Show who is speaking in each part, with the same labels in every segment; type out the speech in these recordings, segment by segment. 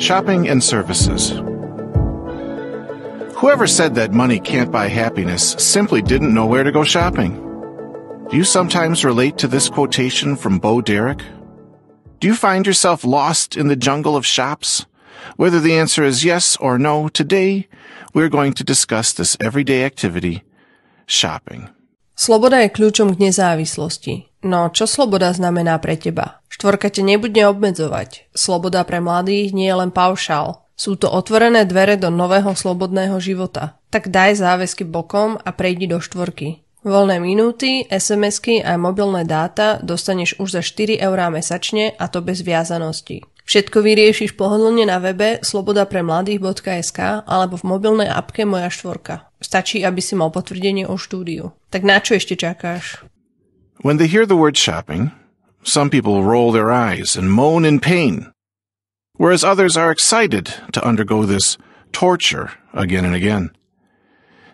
Speaker 1: Shopping and services. Whoever said that money can't buy happiness simply didn't know where to go shopping. Do you sometimes relate to this quotation from Bo Derek? Do you find yourself lost in the jungle of shops? Whether the answer is yes or no, today we're going to discuss this everyday activity, shopping.
Speaker 2: Sloboda je kľúčom k nezávislosti. No, čo sloboda znamená pre teba? Štvorka ťa nebude obmedzovať. Sloboda pre mladých nie je len paušál. Sú to otvorené dvere do nového slobodného života. Tak daj záväzky bokom a prejdi do štvorky. Voľné minúty, SMS-ky a mobilné dáta dostaneš už za 4 eurá mesačne, a to bez viazanosti. Všetko vyriešiš pohodlne na webe slobodapremladých.sk alebo v mobilnej appke Moja štvorka. Stačí, aby si mal potvrdenie o štúdiu. Tak na čo ešte čakáš?
Speaker 1: When they hear the word shopping, some people roll their eyes and moan in pain, whereas others are excited to undergo this torture again and again.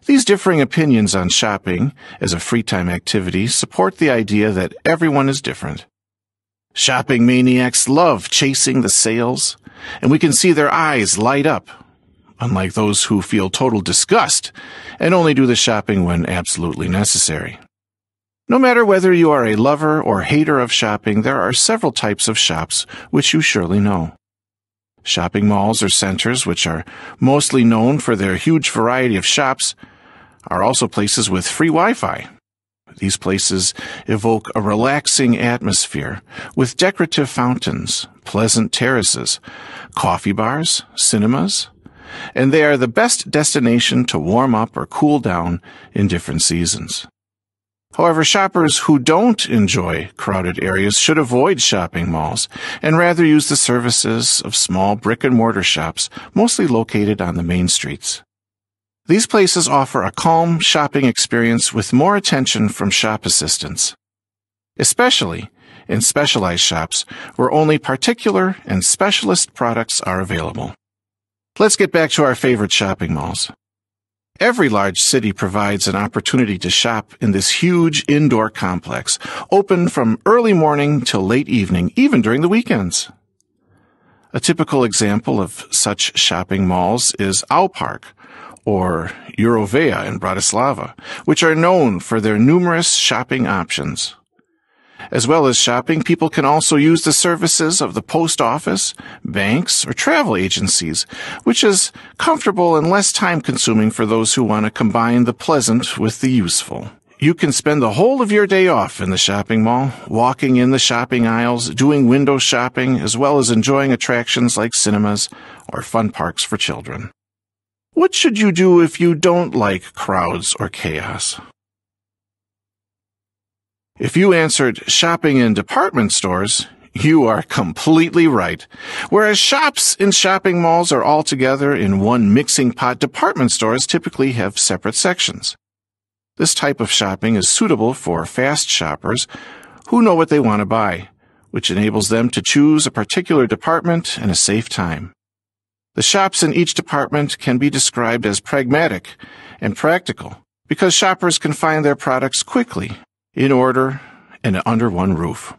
Speaker 1: These differing opinions on shopping as a free time activity support the idea that everyone is different. Shopping maniacs love chasing the sales, and we can see their eyes light up, unlike those who feel total disgust and only do the shopping when absolutely necessary. No matter whether you are a lover or hater of shopping, there are several types of shops which you surely know. Shopping malls or centers, which are mostly known for their huge variety of shops, are also places with free Wi-Fi. These places evoke a relaxing atmosphere with decorative fountains, pleasant terraces, coffee bars, cinemas, and they are the best destination to warm up or cool down in different seasons. However, shoppers who don't enjoy crowded areas should avoid shopping malls and rather use the services of small brick-and-mortar shops, mostly located on the main streets. These places offer a calm shopping experience with more attention from shop assistants, especially in specialized shops where only particular and specialist products are available. Let's get back to our favorite shopping malls. Every large city provides an opportunity to shop in this huge indoor complex, open from early morning till late evening, even during the weekends. A typical example of such shopping malls is Aupark, or Eurovea in Bratislava, which are known for their numerous shopping options. As well as shopping, people can also use the services of the post office, banks, or travel agencies, which is comfortable and less time-consuming for those who want to combine the pleasant with the useful. You can spend the whole of your day off in the shopping mall, walking in the shopping aisles, doing window shopping, as well as enjoying attractions like cinemas or fun parks for children. What should you do if you don't like crowds or chaos? If you answered shopping in department stores, you are completely right. Whereas shops in shopping malls are all together in one mixing pot, department stores typically have separate sections. This type of shopping is suitable for fast shoppers who know what they want to buy, which enables them to choose a particular department in a safe time. The shops in each department can be described as pragmatic and practical because shoppers can find their products quickly, in order, and under one roof.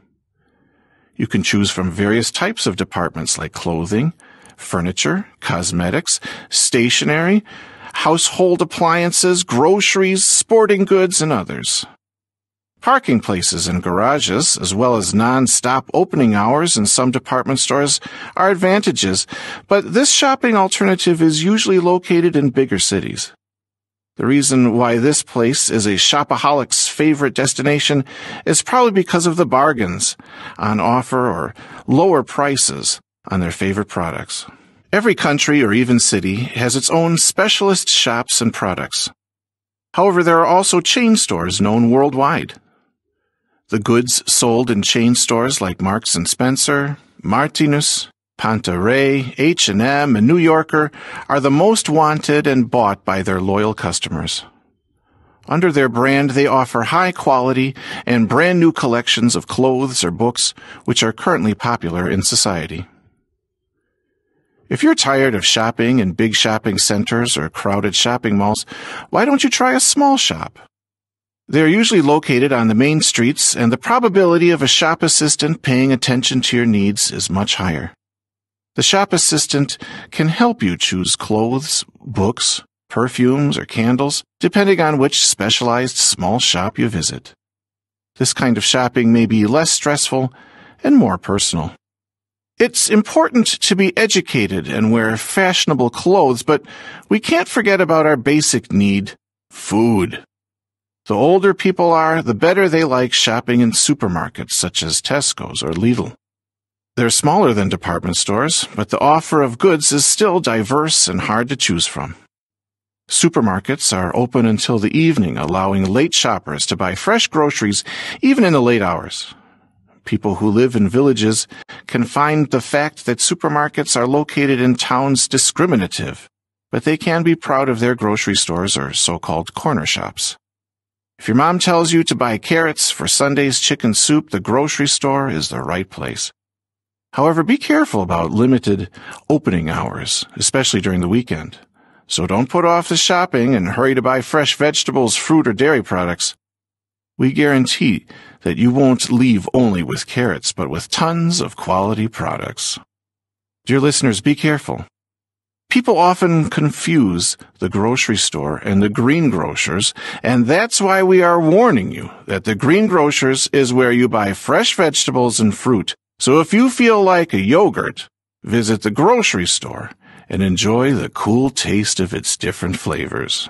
Speaker 1: You can choose from various types of departments like clothing, furniture, cosmetics, stationery, household appliances, groceries, sporting goods, and others. Parking places and garages, as well as non-stop opening hours in some department stores, are advantages, but this shopping alternative is usually located in bigger cities. The reason why this place is a shopaholic's favorite destination is probably because of the bargains on offer or lower prices on their favorite products. Every country or even city has its own specialist shops and products. However, there are also chain stores known worldwide. The goods sold in chain stores like Marks & Spencer, Martinus, Pantaray, H&M, and New Yorker are the most wanted and bought by their loyal customers. Under their brand, they offer high-quality and brand-new collections of clothes or books which are currently popular in society. If you're tired of shopping in big shopping centers or crowded shopping malls, why don't you try a small shop? They are usually located on the main streets, and the probability of a shop assistant paying attention to your needs is much higher. The shop assistant can help you choose clothes, books, perfumes, or candles, depending on which specialized small shop you visit. This kind of shopping may be less stressful and more personal. It's important to be educated and wear fashionable clothes, but we can't forget about our basic need, food. The older people are, the better they like shopping in supermarkets such as Tesco's or Lidl. They're smaller than department stores, but the offer of goods is still diverse and hard to choose from. Supermarkets are open until the evening, allowing late shoppers to buy fresh groceries even in the late hours. People who live in villages can find the fact that supermarkets are located in towns discriminative, but they can be proud of their grocery stores or so-called corner shops. If your mom tells you to buy carrots for Sunday's chicken soup, the grocery store is the right place. However, be careful about limited opening hours, especially during the weekend. So don't put off the shopping and hurry to buy fresh vegetables, fruit, or dairy products. We guarantee that you won't leave only with carrots, but with tons of quality products. Dear listeners, be careful. People often confuse the grocery store and the greengrocers, and that's why we are warning you that the greengrocers is where you buy fresh vegetables and fruit. So if you feel like a yogurt, visit the grocery store and enjoy the cool taste of its different flavors.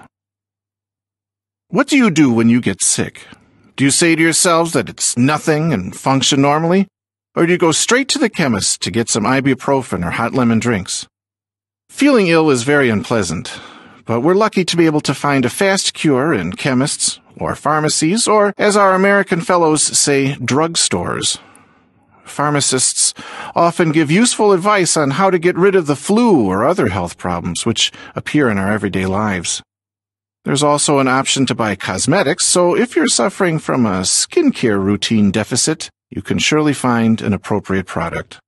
Speaker 1: What do you do when you get sick? Do you say to yourselves that it's nothing and function normally? Or do you go straight to the chemist to get some ibuprofen or hot lemon drinks? Feeling ill is very unpleasant, but we're lucky to be able to find a fast cure in chemists or pharmacies, or, as our American fellows say, drugstores. Pharmacists often give useful advice on how to get rid of the flu or other health problems which appear in our everyday lives. There's also an option to buy cosmetics, so if you're suffering from a skincare routine deficit, you can surely find an appropriate product.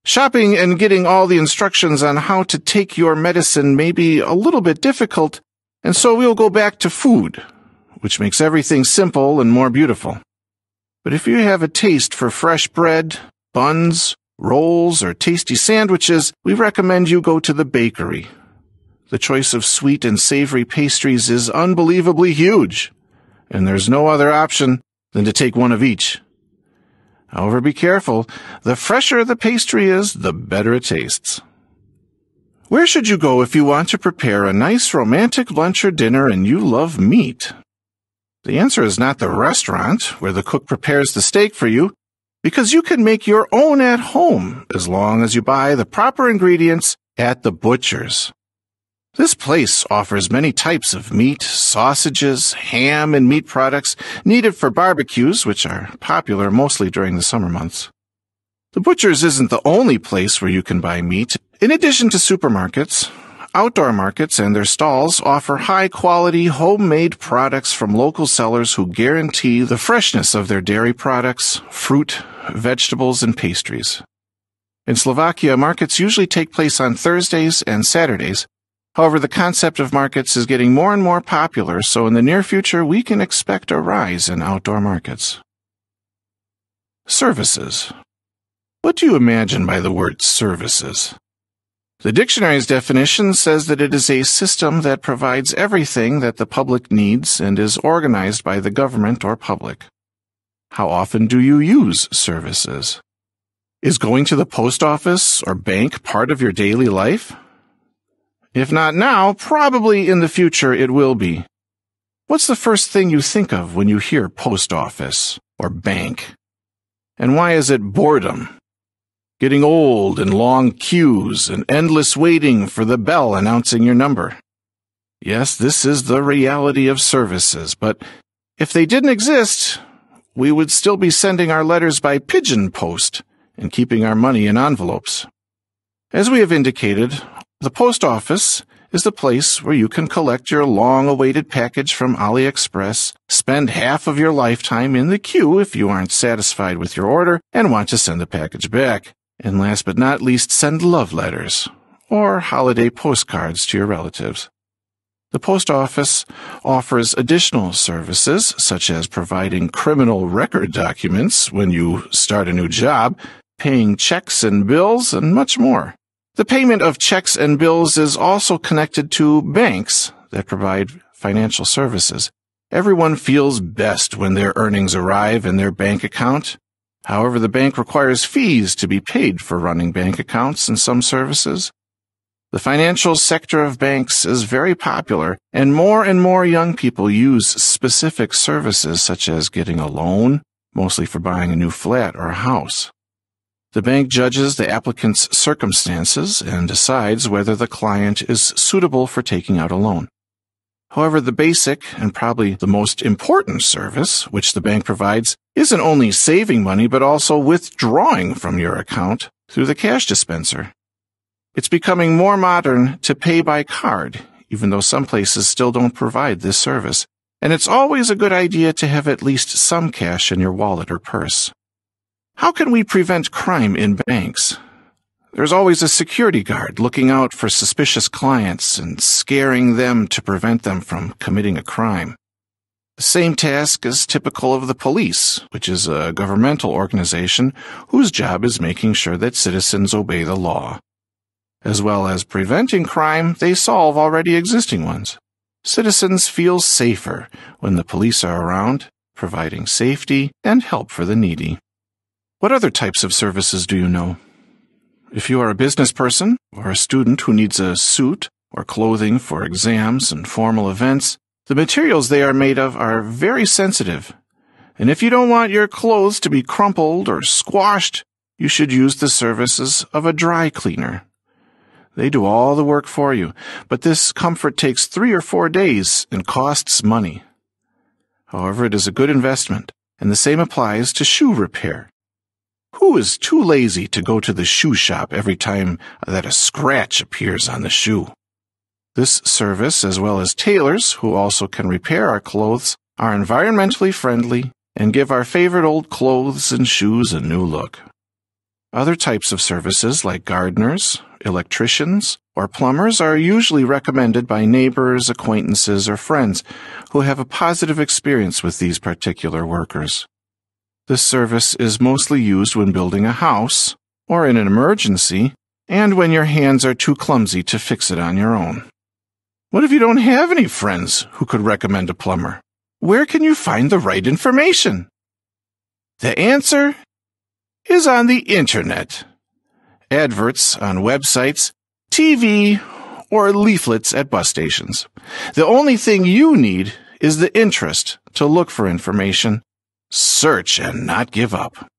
Speaker 1: Shopping and getting all the instructions on how to take your medicine may be a little bit difficult, and so we'll go back to food, which makes everything simple and more beautiful. But if you have a taste for fresh bread, buns, rolls, or tasty sandwiches, we recommend you go to the bakery. The choice of sweet and savory pastries is unbelievably huge, and there's no other option than to take one of each. However, be careful. The fresher the pastry is, the better it tastes. Where should you go if you want to prepare a nice romantic lunch or dinner and you love meat? The answer is not the restaurant where the cook prepares the steak for you, because you can make your own at home as long as you buy the proper ingredients at the butcher's. This place offers many types of meat, sausages, ham, and meat products needed for barbecues, which are popular mostly during the summer months. The butcher's isn't the only place where you can buy meat. In addition to supermarkets, outdoor markets and their stalls offer high-quality, homemade products from local sellers who guarantee the freshness of their dairy products, fruit, vegetables, and pastries. In Slovakia, markets usually take place on Thursdays and Saturdays. However, the concept of markets is getting more and more popular, so in the near future we can expect a rise in outdoor markets. Services. What do you imagine by the word services? The dictionary's definition says that it is a system that provides everything that the public needs and is organized by the government or public. How often do you use services? Is going to the post office or bank part of your daily life? If not now, probably in the future it will be. What's the first thing you think of when you hear post office or bank? And why is it boredom? Getting old and long queues and endless waiting for the bell announcing your number. Yes, this is the reality of services, but if they didn't exist, we would still be sending our letters by pigeon post and keeping our money in envelopes. As we have indicated, the post office is the place where you can collect your long-awaited package from AliExpress, spend half of your lifetime in the queue if you aren't satisfied with your order and want to send the package back, and last but not least, send love letters or holiday postcards to your relatives. The post office offers additional services, such as providing criminal record documents when you start a new job, paying checks and bills, and much more. The payment of checks and bills is also connected to banks that provide financial services. Everyone feels best when their earnings arrive in their bank account. However, the bank requires fees to be paid for running bank accounts and some services. The financial sector of banks is very popular, and more young people use specific services such as getting a loan, mostly for buying a new flat or a house. The bank judges the applicant's circumstances and decides whether the client is suitable for taking out a loan. However, the basic and probably the most important service which the bank provides isn't only saving money but also withdrawing from your account through the cash dispenser. It's becoming more modern to pay by card, even though some places still don't provide this service, and it's always a good idea to have at least some cash in your wallet or purse. How can we prevent crime in banks? There's always a security guard looking out for suspicious clients and scaring them to prevent them from committing a crime. The same task is typical of the police, which is a governmental organization whose job is making sure that citizens obey the law. As well as preventing crime, they solve already existing ones. Citizens feel safer when the police are around, providing safety and help for the needy. What other types of services do you know? If you are a business person or a student who needs a suit or clothing for exams and formal events, the materials they are made of are very sensitive. And if you don't want your clothes to be crumpled or squashed, you should use the services of a dry cleaner. They do all the work for you, but this comfort takes 3 or 4 days and costs money. However, it is a good investment, and the same applies to shoe repair. Who is too lazy to go to the shoe shop every time that a scratch appears on the shoe? This service, as well as tailors, who also can repair our clothes, are environmentally friendly and give our favorite old clothes and shoes a new look. Other types of services, like gardeners, electricians, or plumbers, are usually recommended by neighbors, acquaintances, or friends who have a positive experience with these particular workers. This service is mostly used when building a house, or in an emergency, and when your hands are too clumsy to fix it on your own. What if you don't have any friends who could recommend a plumber? Where can you find the right information? The answer is on the internet. Adverts on websites, TV, or leaflets at bus stations. The only thing you need is the interest to look for information. Search and not give up.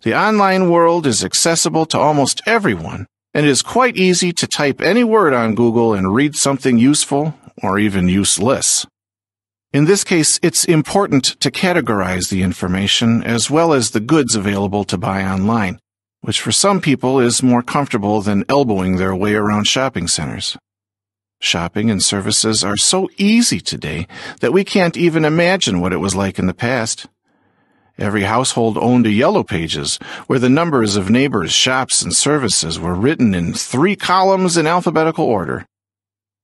Speaker 1: The online world is accessible to almost everyone, and it is quite easy to type any word on Google and read something useful or even useless. In this case, it's important to categorize the information as well as the goods available to buy online, which for some people is more comfortable than elbowing their way around shopping centers. Shopping and services are so easy today that we can't even imagine what it was like in the past. Every household owned a Yellow Pages, where the numbers of neighbors, shops, and services were written in 3 columns in alphabetical order.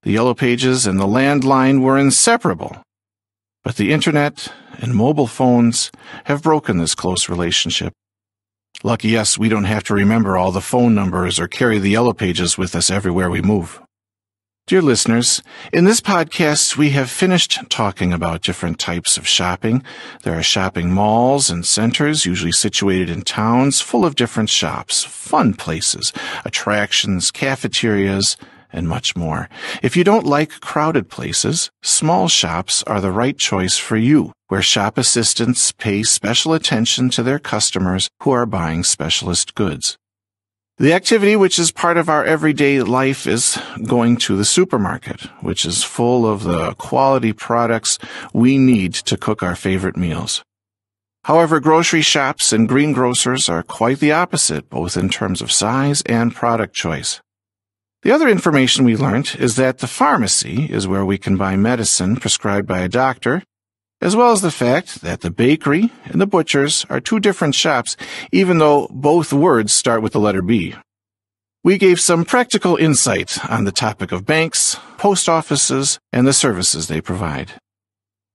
Speaker 1: The Yellow Pages and the landline were inseparable. But the internet and mobile phones have broken this close relationship. Lucky us, we don't have to remember all the phone numbers or carry the Yellow Pages with us everywhere we move. Dear listeners, in this podcast, we have finished talking about different types of shopping. There are shopping malls and centers, usually situated in towns, full of different shops, fun places, attractions, cafeterias, and much more. If you don't like crowded places, small shops are the right choice for you, where shop assistants pay special attention to their customers who are buying specialist goods. The activity which is part of our everyday life is going to the supermarket, which is full of the quality products we need to cook our favorite meals. However, grocery shops and greengrocers are quite the opposite, both in terms of size and product choice. The other information we learned is that the pharmacy is where we can buy medicine prescribed by a doctor, as well as the fact that the bakery and the butcher's are 2 different shops, even though both words start with the letter B. We gave some practical insight on the topic of banks, post offices, and the services they provide.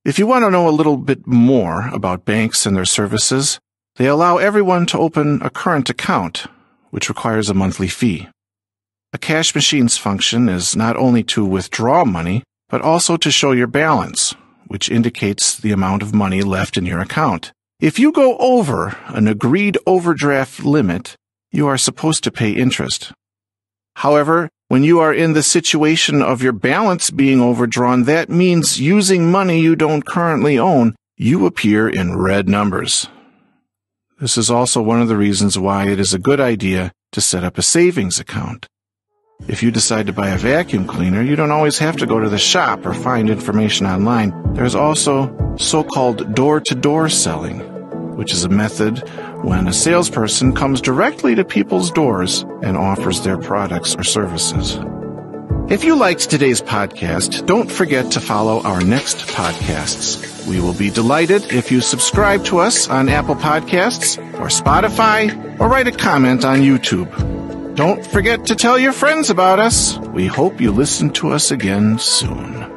Speaker 1: If you want to know a little bit more about banks and their services, they allow everyone to open a current account, which requires a monthly fee. A cash machine's function is not only to withdraw money, but also to show your balance, which indicates the amount of money left in your account. If you go over an agreed overdraft limit, you are supposed to pay interest. However, when you are in the situation of your balance being overdrawn, that means using money you don't currently own, you appear in red numbers. This is also one of the reasons why it is a good idea to set up a savings account. If you decide to buy a vacuum cleaner, you don't always have to go to the shop or find information online. There's also so-called door-to-door selling, which is a method when a salesperson comes directly to people's doors and offers their products or services. If you liked today's podcast, don't forget to follow our next podcasts. We will be delighted if you subscribe to us on Apple Podcasts or Spotify or write a comment on YouTube. Don't forget to tell your friends about us. We hope you listen to us again soon.